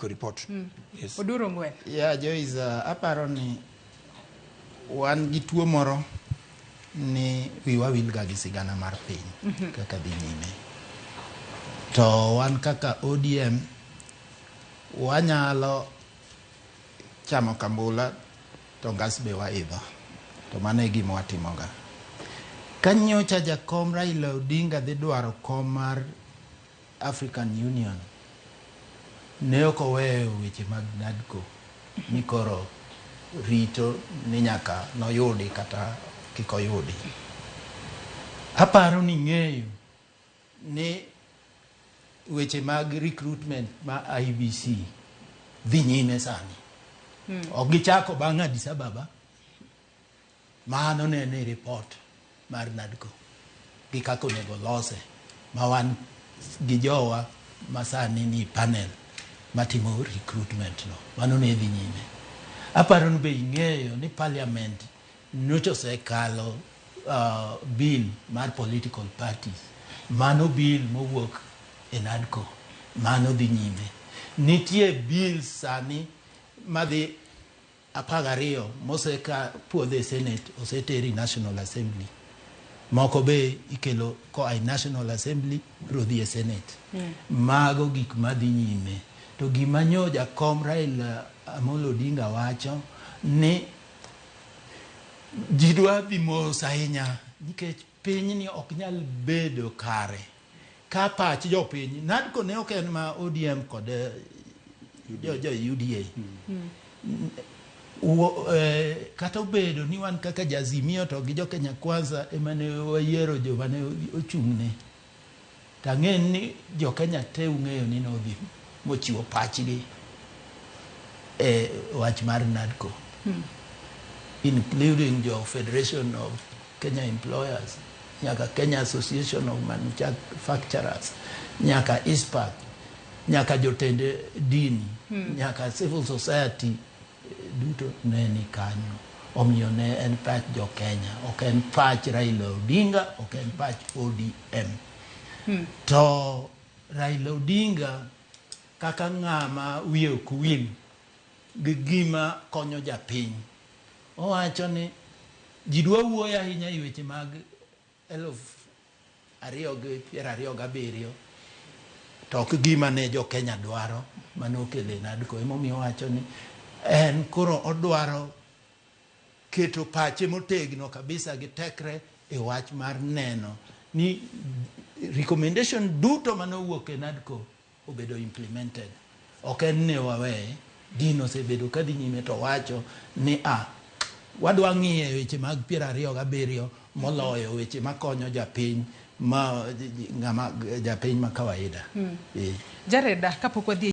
andiko report. Yes. Oduro Ngwen. Yeah, Joyce, aparo ni wan gi tuo moro ni wiwa wilga gi sigana mar piny kaka dhi nyime. To wan kaka ODM wanyalo chamo kambula to ngas be waidho. To mano e gima watimoga. Kanyocha jakom Raila Odinga dhi dwaro kom mar African Union, ne ok oweyo weche mag NADCO ni koro rito ni nyaka noyudi kata kik oyudi. Aparo ni ng'eyo ni weche mag recruitment ma IBC dhi nyime sani. Ok gichako bang' Addis Ababa. Mano ne ni report mar NADCO gi kako nego lose ma wan gi jowa masani ni panel matimo recruitment no. Mano ne dhi nyime. Aparo ni be ing'eyo ni parliament nocho sekalo bill mar political parties. Mano bill mowuok e NADCO. Mano dhi nyime. Nitie bill sani madhi 12 moseka puodhe Senate oseteri National Assembly. Moko be ikelo ko ai National Assembly rodhi e Senate. Mago gik madhi nyime. To gima nyo jakom Raila Amolo Odinga wacho ni ji dwa dhi mos ahinya nikech piny ni ok nyal bedo kare ka pach jopiny. NADCO ne ok en ma ODM kod jo UDA. Kata obedo ni wan kaka Jazimio to gi jo Kenya Kwanza emane wayiero jo mane ochung'ne. Tang'en ni jo Kenya te ung'eyo ni nodhi mochiwo pachgi e wach mar NADCO, including jo Federation of Kenya Employers, nyaka Kenya Association of Manufacturers, nyaka ISPAC, nyaka jotende dini, nyaka civil society duto ne ni kanyo. Omiyo ne en pach jo Kenya, ok en pach Raila Odinga, ok en pach ODM. To Raila Odinga kaka ng'ama wiye ok wil gi gima konyo japiny, owacho ni ji dwa wuoyo ahinya e weche mag 2027 to ok gima ne jo Kenya dwaro manokele NADCO. Emomiyo owacho ni en koro odwaro keto pache motegno kabisa gi tekre e wach mar neno ni recommendation duto manowuok e NADCO obedo implemented. Ok en ne wawe dino osebedo kadhi nyime to wacho ni wadwa ng'iye weche mag 27 moloyo weche makonyo japiny ma ng'ama japiny ma kawaida. Jareda kapok wadhi